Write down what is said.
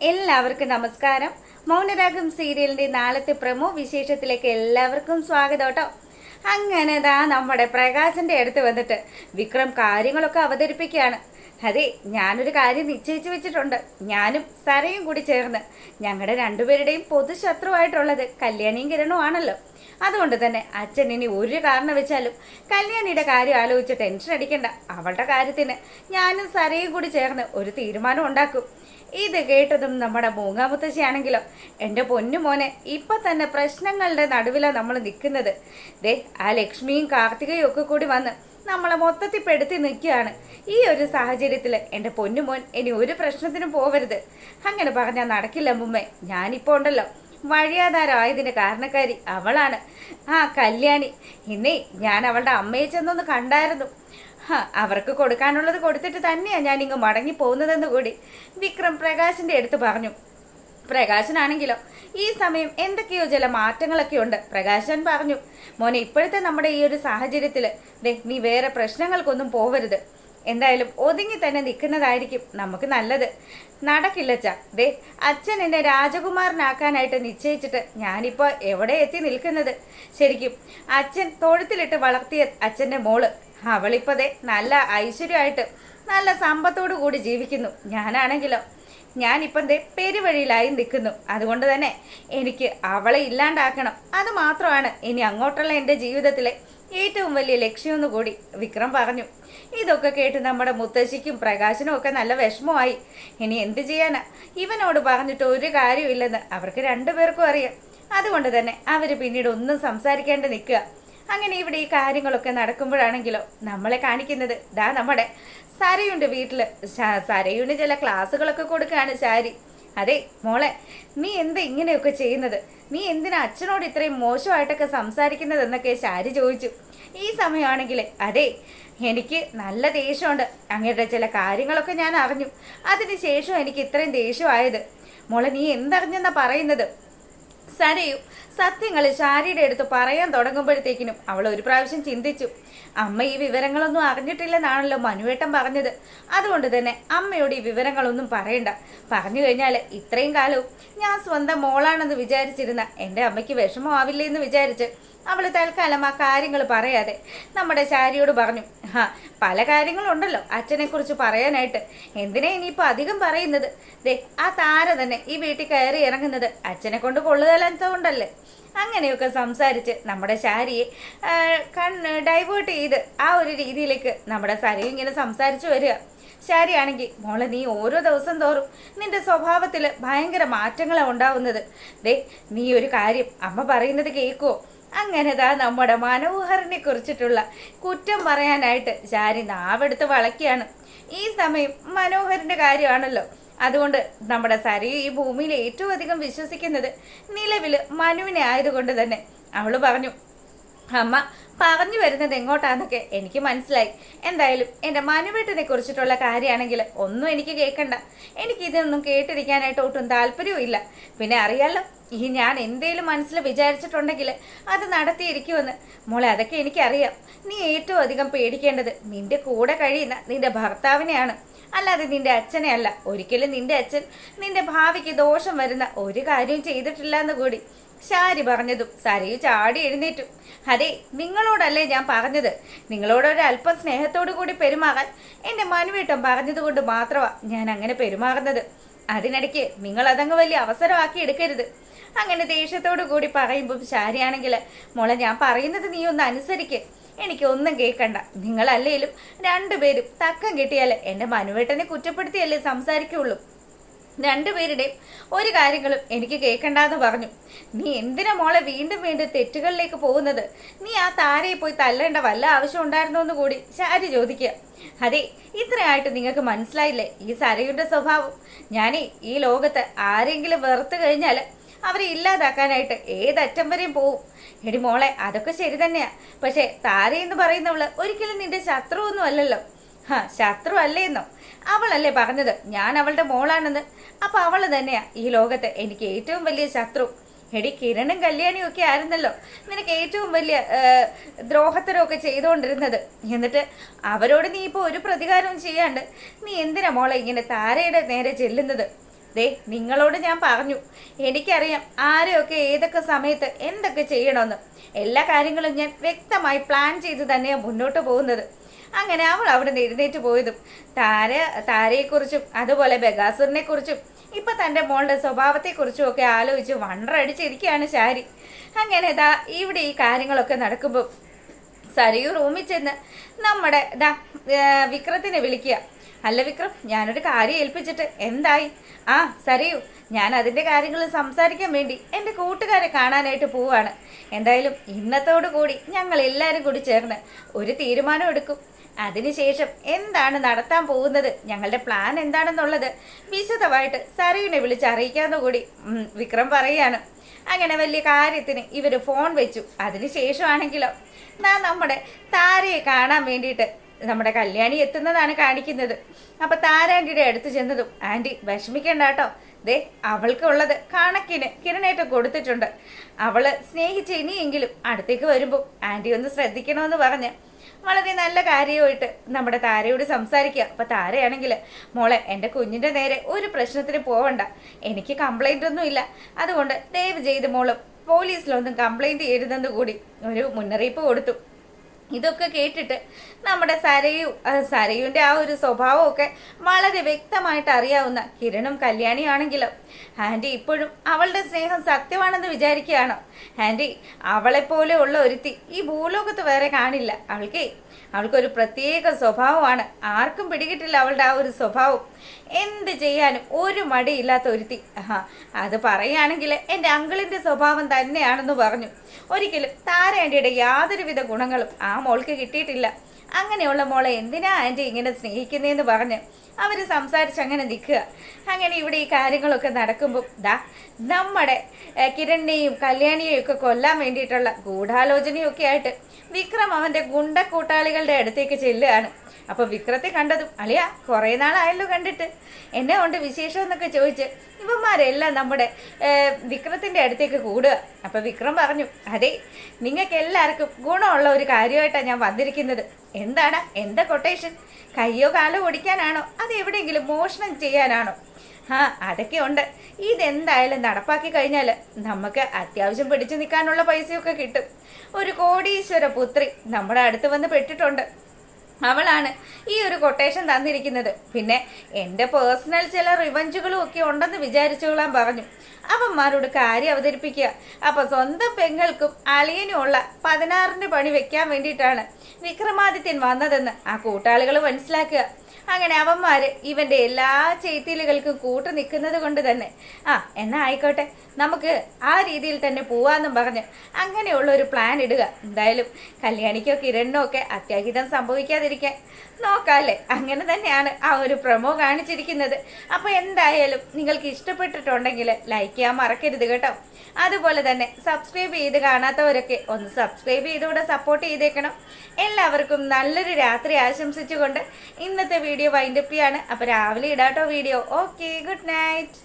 എല്ലാവർക്കും നമസ്കാരം. മൗനരാഗം സീരിയലിന്റെ നാളത്തെ പ്രമോ വിശേഷത്തിലേക്ക് എല്ലാവർക്കും സ്വാഗതം കേട്ടോ. അങ്ങനെ നമ്മുടെ പ്രകാശന്റെ അടുത്ത് വന്നിട്ട് വിക്രം കാര്യങ്ങളൊക്കെ അവതരിപ്പിക്കുകയാണ്. അതെ, ഞാനൊരു കാര്യം നിശ്ചയിച്ചു വെച്ചിട്ടുണ്ട്. ഞാനും സരയും കൂടി ചേർന്ന് ഞങ്ങളുടെ രണ്ടുപേരുടെയും പൊതുശത്രുവായിട്ടുള്ളത് കല്യാണിയും കിരണും ആണല്ലോ. അതുകൊണ്ട് തന്നെ അച്ഛൻ ഇനി ഒരു കാരണം വെച്ചാലും കല്യാണിയുടെ കാര്യം ആലോചിച്ച് ടെൻഷൻ അടിക്കണ്ട. അവളുടെ കാര്യത്തിന് ഞാനും സരയും കൂടി ചേർന്ന് ഒരു തീരുമാനം ഉണ്ടാക്കും. ഇത് കേട്ടതും നമ്മുടെ മൂങ്ങാമുത്തശ്ശിയാണെങ്കിലോ, എൻ്റെ പൊന്നു മോനെ, ഇപ്പൊ തന്നെ പ്രശ്നങ്ങളുടെ നടുവിലാണ് നമ്മൾ നിൽക്കുന്നത്. ദേ, ആ ലക്ഷ്മിയും കാർത്തികയും ഒക്കെ കൂടി വന്ന് നമ്മളെ മൊത്തത്തിൽ പെടുത്തി നിൽക്കുകയാണ്. ഈ ഒരു സാഹചര്യത്തിൽ എൻ്റെ പൊന്നുമോൻ ഇനി ഒരു പ്രശ്നത്തിനും പോവരുത്. അങ്ങനെ പറഞ്ഞാൽ നടക്കില്ല മുമ്മേ. ഞാനിപ്പോൾ ഉണ്ടല്ലോ, വഴിയാധാരമായതിൻ്റെ കാരണക്കാരി അവളാണ്, ആ കല്യാണി. ഇന്നേ ഞാൻ അവളുടെ അമ്മയെ ചെന്നൊന്ന് കണ്ടായിരുന്നു. അവർക്ക് കൊടുക്കാനുള്ളത് കൊടുത്തിട്ട് തന്നെയാണ് ഞാൻ ഇങ്ങ് മടങ്ങി പോകുന്നതെന്ന് കൂടി വിക്രം പ്രകാശിന്റെ അടുത്ത് പറഞ്ഞു. പ്രകാശനാണെങ്കിലോ ഈ സമയം എന്തൊക്കെയോ ചില മാറ്റങ്ങളൊക്കെ ഉണ്ട്. പ്രകാശൻ പറഞ്ഞു, മോനെ, ഇപ്പോഴത്തെ നമ്മുടെ ഈ ഒരു സാഹചര്യത്തിൽ നീ വേറെ പ്രശ്നങ്ങൾക്കൊന്നും പോവരുത്. എന്തായാലും ഒതുങ്ങി തന്നെ നിൽക്കുന്നതായിരിക്കും നമുക്ക് നല്ലത്. നടക്കില്ലച്ചാ. അച്ഛൻ എന്നെ രാജകുമാരനാക്കാനായിട്ട് നിശ്ചയിച്ചിട്ട് ഞാനിപ്പോൾ എവിടെ എത്തി നിൽക്കുന്നത്? ശരിക്കും അച്ഛൻ തൊഴുത്തിലിട്ട് വളർത്തിയ അച്ഛൻ്റെ മോള്, അവളിപ്പതേ നല്ല ഐശ്വര്യമായിട്ട് നല്ല സമ്പത്തോടു കൂടി ജീവിക്കുന്നു. ഞാനാണെങ്കിലോ ഞാനിപ്പം പെരുവഴിയിലായി നിൽക്കുന്നു. അതുകൊണ്ട് തന്നെ എനിക്ക് അവളെ ഇല്ലാണ്ടാക്കണം. അത് മാത്രമാണ് ഇനി അങ്ങോട്ടുള്ള എൻ്റെ ജീവിതത്തിലെ ഏറ്റവും വലിയ ലക്ഷ്യമെന്ന് കൂടി വിക്രം പറഞ്ഞു. ഇതൊക്കെ കേട്ട് നമ്മുടെ മുത്തശ്ശിക്കും പ്രകാശനും ഒക്കെ നല്ല വിഷമമായി. ഇനി എന്ത് ചെയ്യാനാ, ഇവനോട് പറഞ്ഞിട്ട് ഒരു കാര്യമില്ലെന്ന് അവർക്ക് രണ്ടുപേർക്കും അറിയാം. അതുകൊണ്ട് തന്നെ അവർ പിന്നീട് ഒന്നും സംസാരിക്കാണ്ട് നിൽക്കുക. അങ്ങനെ ഇവിടെ ഈ കാര്യങ്ങളൊക്കെ നടക്കുമ്പോഴാണെങ്കിലോ നമ്മളെ കാണിക്കുന്നത് നമ്മുടെ സരയുണ്ട് വീട്ടിൽ. സരയുണ്ട് ചില ക്ലാസ്സുകളൊക്കെ കൊടുക്കുകയാണ് ശാരി. അതെ മോളെ, നീ എന്താ ഇങ്ങനെയൊക്കെ ചെയ്യുന്നത്? നീ എന്തിനാ അച്ഛനോട് ഇത്രയും മോശമായിട്ടൊക്കെ സംസാരിക്കുന്നത് എന്നൊക്കെ ശാരി ചോദിച്ചു. ഈ സമയമാണെങ്കിൽ അതെ, എനിക്ക് നല്ല ദേഷ്യമുണ്ട്. അങ്ങയുടെ ചില കാര്യങ്ങളൊക്കെ ഞാൻ അറിഞ്ഞു. അതിനുശേഷം എനിക്ക് ഇത്രയും ദേഷ്യമായത്. മോളെ, നീ എന്തറിഞ്ഞെന്നാ പറയുന്നത്? സരയും സത്യങ്ങൾ ശാരിയുടെ അടുത്ത് പറയാൻ തുടങ്ങുമ്പോഴത്തേക്കിനും അവൾ ഒരു പ്രാവശ്യം ചിന്തിച്ചു. അമ്മ ഈ വിവരങ്ങളൊന്നും അറിഞ്ഞിട്ടില്ലെന്നാണല്ലോ മനുവേട്ടൻ പറഞ്ഞത്. അതുകൊണ്ട് തന്നെ അമ്മയോട് ഈ വിവരങ്ങളൊന്നും പറയണ്ട. പറഞ്ഞു കഴിഞ്ഞാൽ ഇത്രയും കാലവും ഞാൻ സ്വന്തം മോളാണെന്ന് വിചാരിച്ചിരുന്ന എൻ്റെ അമ്മയ്ക്ക് വിഷമമാവില്ലേ എന്ന് വിചാരിച്ച് അവൾ തൽക്കാലം ആ കാര്യങ്ങൾ പറയാതെ നമ്മുടെ ശാരിയോട് പറഞ്ഞു. പല കാര്യങ്ങളുണ്ടല്ലോ അച്ഛനെക്കുറിച്ച് പറയാനായിട്ട്. എന്തിനാ ഇനിയിപ്പോൾ അധികം പറയുന്നത്? ആ താര തന്നെ ഈ വീട്ടിൽ കയറി ഇറങ്ങുന്നത് അച്ഛനെ കൊണ്ട് കൊള്ളുകയല്ലാത്തതുകൊണ്ടല്ലേ. അങ്ങനെയൊക്കെ സംസാരിച്ച് നമ്മുടെ ശാരിയെ ഡൈവേർട്ട് ചെയ്ത് ആ ഒരു രീതിയിലേക്ക് നമ്മുടെ സരയും ഇങ്ങനെ സംസാരിച്ചു വരിക. ശാരിയാണെങ്കിൽ, മോളെ, നീ ഓരോ ദിവസം തോറും നിന്റെ സ്വഭാവത്തിൽ ഭയങ്കര മാറ്റങ്ങളാണ് ഉണ്ടാവുന്നത്. നീ ഒരു കാര്യം അമ്മ പറയുന്നത് കേൾക്കുമോ? അങ്ങനെ നമ്മുടെ മനോഹരനെ കുറിച്ചിട്ടുള്ള കുറ്റം പറയാനായിട്ട് ശാരി നാവെടുത്ത് വളയ്ക്കുകയാണ്. ഈ സമയം മനോഹരന്റെ കാര്യമാണല്ലോ. അതുകൊണ്ട് നമ്മുടെ സരയു ഈ ഭൂമിയിൽ ഏറ്റവും അധികം വിശ്വസിക്കുന്നത് നിലവിൽ മനുവിനെ ആയതുകൊണ്ട് തന്നെ അവൾ പറഞ്ഞു, അമ്മ പറഞ്ഞു വരുന്നത് എങ്ങോട്ടാന്നൊക്കെ എനിക്ക് മനസ്സിലായി. എന്തായാലും എൻ്റെ മനുവേട്ടനെ കുറിച്ചിട്ടുള്ള കാര്യമാണെങ്കിൽ ഒന്നും എനിക്ക് കേൾക്കണ്ട. എനിക്കിതൊന്നും കേട്ടിരിക്കാനായിട്ട് ഒട്ടും താല്പര്യവും ഇല്ല. പിന്നെ അറിയാലോ, ഈ ഞാൻ എന്തേലും മനസ്സിൽ വിചാരിച്ചിട്ടുണ്ടെങ്കിൽ അത് നടത്തിയിരിക്കുമെന്ന്. മോളെ, അതൊക്കെ എനിക്കറിയാം. നീ ഏറ്റവും അധികം പേടിക്കേണ്ടത് നിന്റെ കൂടെ കഴിയുന്ന നിന്റെ ഭർത്താവിനെയാണ്, അല്ലാതെ നിന്റെ അച്ഛനെ അല്ല. ഒരിക്കലും നിന്റെ അച്ഛൻ നിന്റെ ഭാവിക്ക് ദോഷം വരുന്ന ഒരു കാര്യവും ചെയ്തിട്ടില്ല എന്ന് കൂടി ശാരി പറഞ്ഞതും സരയു ചാടി എഴുന്നേറ്റു. അതെ, നിങ്ങളോടല്ലേ ഞാൻ പറഞ്ഞത്, നിങ്ങളോടൊരു അല്പം സ്നേഹത്തോടു കൂടി പെരുമാറാൻ എൻ്റെ മനുവേട്ടൻ പറഞ്ഞതുകൊണ്ട് മാത്രമാണ് ഞാൻ അങ്ങനെ പെരുമാറുന്നത്. അതിനിടയ്ക്ക് നിങ്ങൾ അതങ്ങ് വലിയ അവസരമാക്കി എടുക്കരുത്. അങ്ങനെ ദേഷ്യത്തോടു കൂടി പറയുമ്പോൾ ശാരിയാണെങ്കിൽ, മോളെ, ഞാൻ പറയുന്നത് നീ ഒന്ന് അനുസരിക്ക്. എനിക്കൊന്നും കേൾക്കണ്ട. നിങ്ങളല്ലേലും രണ്ടുപേരും തക്കം കിട്ടിയാൽ എൻ്റെ മനുവേട്ടനെ കുറ്റപ്പെടുത്തിയല്ലേ സംസാരിക്കുള്ളൂ. രണ്ടുപേരുടെയും ഒരു കാര്യങ്ങളും എനിക്ക് കേൾക്കണ്ടെന്ന് പറഞ്ഞു. നീ എന്തിനാ മോളെ വീണ്ടും വീണ്ടും തെറ്റുകളിലേക്ക് പോകുന്നത്? നീ ആ താരയെ പോയി തല്ലേണ്ട വല്ല ആവശ്യം ഉണ്ടായിരുന്നോ എന്ന് കൂടി ശാരി ചോദിക്കുക. അതെ, ഇത്രയായിട്ട് നിങ്ങൾക്ക് മനസ്സിലായില്ലേ ഈ സരയുടെ സ്വഭാവം? ഞാനേ ഈ ലോകത്ത് ആരെങ്കിലും വെറുത്ത് കഴിഞ്ഞാൽ അവരെ ഇല്ലാതാക്കാനായിട്ട് ഏതറ്റം വരെയും പോവും. എടി മോളെ, അതൊക്കെ ശരി തന്നെയാ. പക്ഷെ താരയെന്ന് പറയുന്നവള് ഒരിക്കലും നിന്റെ ശത്രുവൊന്നും അല്ലല്ലോ. ശത്രു അല്ലേന്നോ? അവളല്ലേ പറഞ്ഞത് ഞാൻ അവളുടെ മോളാണെന്ന്. അപ്പൊ അവള് തന്നെയാ ഈ ലോകത്ത് എനിക്ക് ഏറ്റവും വലിയ ശത്രു. എടി, കിരണും കല്യാണിയും ഒക്കെ ആയിരുന്നല്ലോ നിനക്ക് ഏറ്റവും വലിയ ദ്രോഹത്തരമൊക്കെ ചെയ്തുകൊണ്ടിരുന്നത്. എന്നിട്ട് അവരോട് നീ ഇപ്പോൾ ഒരു പ്രതികാരവും ചെയ്യാണ്ട് നീ എന്തിനാ മോളെ ഇങ്ങനെ താരയുടെ നേരെ ചെല്ലുന്നത്? ദേ നിങ്ങളോട് ഞാൻ പറഞ്ഞു, എനിക്കറിയാം ആരെയൊക്കെ ഏതൊക്കെ സമയത്ത് എന്തൊക്കെ ചെയ്യണമെന്ന്. എല്ലാ കാര്യങ്ങളും ഞാൻ വ്യക്തമായി പ്ലാൻ ചെയ്ത് തന്നെയാണ് മുന്നോട്ട് പോകുന്നത്. അങ്ങനെ അവൾ അവിടെ നിന്ന് എഴുന്നേറ്റ് പോയതും താരയെക്കുറിച്ചും അതുപോലെ ബഗാസുറിനെ കുറിച്ചും ഇപ്പൊ തൻ്റെ മോളുടെ സ്വഭാവത്തെക്കുറിച്ചും ഒക്കെ ആലോചിച്ച് വണ്ടറടിച്ചിരിക്കുകയാണ് ശാരി. അങ്ങനെ ഇവിടെ ഈ കാര്യങ്ങളൊക്കെ നടക്കുമ്പോൾ സരയു റൂമിൽ ചെന്ന് നമ്മുടെ വിക്രത്തിനെ വിളിക്കുക. അല്ല വിക്രം, ഞാനൊരു കാര്യം ഏൽപ്പിച്ചിട്ട് എന്തായി? ആ സരയു, ഞാൻ അതിൻ്റെ കാര്യങ്ങൾ സംസാരിക്കാൻ വേണ്ടി എൻ്റെ കൂട്ടുകാരെ കാണാനായിട്ട് പോവാണ്. എന്തായാലും ഇന്നത്തോടു കൂടി ഞങ്ങൾ എല്ലാവരും കൂടി ചേർന്ന് ഒരു തീരുമാനം എടുക്കും. അതിനുശേഷം എന്താണ് നടത്താൻ പോകുന്നത്, ഞങ്ങളുടെ പ്ലാൻ എന്താണെന്നുള്ളത് വിശദമായിട്ട് സരയുവിനെ വിളിച്ച് അറിയിക്കാമെന്ന് കൂടി വിക്രം പറയുകയാണ്. അങ്ങനെ വലിയ കാര്യത്തിന് ഇവർ ഫോൺ വെച്ചു. അതിനുശേഷമാണെങ്കിലോ നമ്മുടെ താരയെ കാണാൻ വേണ്ടിയിട്ട് നമ്മുടെ കല്യാണി എത്തുന്നതാണ് കാണിക്കുന്നത്. അപ്പൊ താരാൻറ്റിയുടെ അടുത്ത് ചെന്നതും, ആൻറ്റി വിഷമിക്കണ്ട കേട്ടോ, ദേ അവൾക്കുള്ളത് കണക്കിന് കിരണേറ്റം കൊടുത്തിട്ടുണ്ട്. അവള് സ്നേഹിച്ച് ഇനിയെങ്കിലും അടുത്തേക്ക് വരുമ്പോൾ ആൻറ്റി ഒന്ന് ശ്രദ്ധിക്കണമെന്ന് പറഞ്ഞ് വളരെ നല്ല കാര്യമായിട്ട് നമ്മുടെ താരയോട് സംസാരിക്കുക. അപ്പൊ താരയാണെങ്കിൽ, മോളെ എൻ്റെ കുഞ്ഞിൻ്റെ നേരെ ഒരു പ്രശ്നത്തിന് പോവണ്ട, എനിക്ക് കംപ്ലൈൻ്റ് ഒന്നും ഇല്ല, അതുകൊണ്ട് ദയവ് ചെയ്ത് മോള് പോലീസിലൊന്നും കംപ്ലൈൻറ്റ് ചെയ്യരുതെന്ന് കൂടി ഒരു മുന്നറിയിപ്പ് കൊടുത്തു. ഇതൊക്കെ കേട്ടിട്ട് നമ്മുടെ സരയുവിൻ്റെ ആ ഒരു സ്വഭാവമൊക്കെ വളരെ വ്യക്തമായിട്ട് അറിയാവുന്ന കിരണും കല്യാണിയാണെങ്കിലും, ആൻറ്റി ഇപ്പോഴും അവളുടെ സ്നേഹം സത്യമാണെന്ന് വിചാരിക്കുകയാണോ? ആൻറ്റി അവളെപ്പോലെ ഉള്ള ഒരുത്തി ഈ ഭൂലോകത്ത് വേറെ കാണില്ല. അവൾക്കൊരു പ്രത്യേക സ്വഭാവമാണ്, ആർക്കും പിടികിട്ടില്ല അവളുടെ ആ ഒരു സ്വഭാവം. എന്ത് ചെയ്യാനും ഒരു മടിയില്ലാത്ത ഒരുത്തി. അത് പറയുകയാണെങ്കിൽ എൻ്റെ അങ്കിളിൻ്റെ സ്വഭാവം തന്നെയാണെന്ന് പറഞ്ഞു. ഒരിക്കലും താരേണ്ടിയുടെ യാതൊരുവിധ ഗുണങ്ങളും ആ മോൾക്ക് കിട്ടിയിട്ടില്ല. അങ്ങനെയുള്ള മോളെ എന്തിനാ ആൻറ്റി ഇങ്ങനെ സ്നേഹിക്കുന്നതെന്ന് പറഞ്ഞ് അവർ സംസാരിച്ച് അങ്ങനെ നിൽക്കുക. അങ്ങനെ ഇവിടെ ഈ കാര്യങ്ങളൊക്കെ നടക്കുമ്പോൾ നമ്മുടെ കിരണിനെയും കല്യാണിയെയും ഒക്കെ കൊല്ലാൻ വേണ്ടിയിട്ടുള്ള ഗൂഢാലോചനയൊക്കെ ആയിട്ട് വിക്രം അവൻ്റെ ഗുണ്ട കൂട്ടാളികളുടെ അടുത്തേക്ക് ചെല്ലുകയാണ്. അപ്പോൾ വിക്രത്തെ കണ്ടതും, അളിയ കുറേ നാളായല്ലോ കണ്ടിട്ട്, എന്നെ കൊണ്ട് വിശേഷം എന്നൊക്കെ ചോദിച്ച് ഇവന്മാരെല്ലാം നമ്മുടെ വിക്രത്തിൻ്റെ അടുത്തേക്ക് കൂടുക. അപ്പോൾ വിക്രം പറഞ്ഞു, അതെ നിങ്ങൾക്ക് എല്ലാവർക്കും ഗുണമുള്ള ഒരു കാര്യമായിട്ടാണ് ഞാൻ വന്നിരിക്കുന്നത്. എന്താണ്, എന്താ കൊട്ടേഷൻ? കയ്യോ കാലോ ഓടിക്കാനാണോ, അത് എവിടെയെങ്കിലും മോഷണം ചെയ്യാനാണോ? അതൊക്കെ ഉണ്ട്. ഇതെന്തായാലും നടപ്പാക്കി കഴിഞ്ഞാൽ നമുക്ക് അത്യാവശ്യം പിടിച്ചു നിൽക്കാനുള്ള പൈസയൊക്കെ കിട്ടും. ഒരു കോടീശ്വര പുത്രി നമ്മുടെ അടുത്ത് വന്ന് പെട്ടിട്ടുണ്ട്. അവളാണ് ഈ ഒരു കൊട്ടേഷൻ തന്നിരിക്കുന്നത്. പിന്നെ എൻ്റെ പേഴ്സണൽ ചില റിവഞ്ചുകളും ഒക്കെ ഉണ്ടെന്ന് വിചാരിച്ചോളാൻ പറഞ്ഞു. അവന്മാരോട് കാര്യം അവതരിപ്പിക്കുക. അപ്പൊ സ്വന്തം പെങ്ങൾക്കും അളിയനുമുള്ള 16 പണി വെക്കാൻ വേണ്ടിയിട്ടാണ് വിക്രമാദിത്യൻ വന്നതെന്ന് ആ കൂട്ടാളികൾ മനസ്സിലാക്കുക. അങ്ങനെ അവന്മാര് ഇവന്റെ എല്ലാ ചെയ്തിലുകൾക്കും കൂട്ടു നിൽക്കുന്നത് കൊണ്ട് തന്നെ എന്നാ ആയിക്കോട്ടെ, നമുക്ക് ആ രീതിയിൽ തന്നെ പോവാന്നും പറഞ്ഞ് അങ്ങനെയുള്ള ഒരു പ്ലാൻ ഇടുക. എന്തായാലും കല്യാണിക്കോ കിരണിനോ ഒക്കെ അത്യാഹിതം സംഭവിക്കാതിരിക്കാൻ നോക്കാല്ലേ. അങ്ങനെ തന്നെയാണ് ആ ഒരു പ്രൊമോ കാണിച്ചിരിക്കുന്നത്. അപ്പോൾ എന്തായാലും നിങ്ങൾക്ക് ഇഷ്ടപ്പെട്ടിട്ടുണ്ടെങ്കിൽ ലൈക്ക് ചെയ്യാൻ മറക്കരുത് കേട്ടോ. അതുപോലെ തന്നെ സബ്സ്ക്രൈബ് ചെയ്ത് കാണാത്തവരൊക്കെ ഒന്ന് സബ്സ്ക്രൈബ് ചെയ്തുകൂടെ സപ്പോർട്ട് ചെയ്തേക്കണം. എല്ലാവർക്കും നല്ലൊരു രാത്രി ആശംസിച്ചുകൊണ്ട് ഇന്നത്തെ വീഡിയോ വൈൻഡപ്പ് ചെയ്യാണ്. അപ്പോൾ രാവിലെ ഇടാട്ടോ വീഡിയോ. Okay, good night.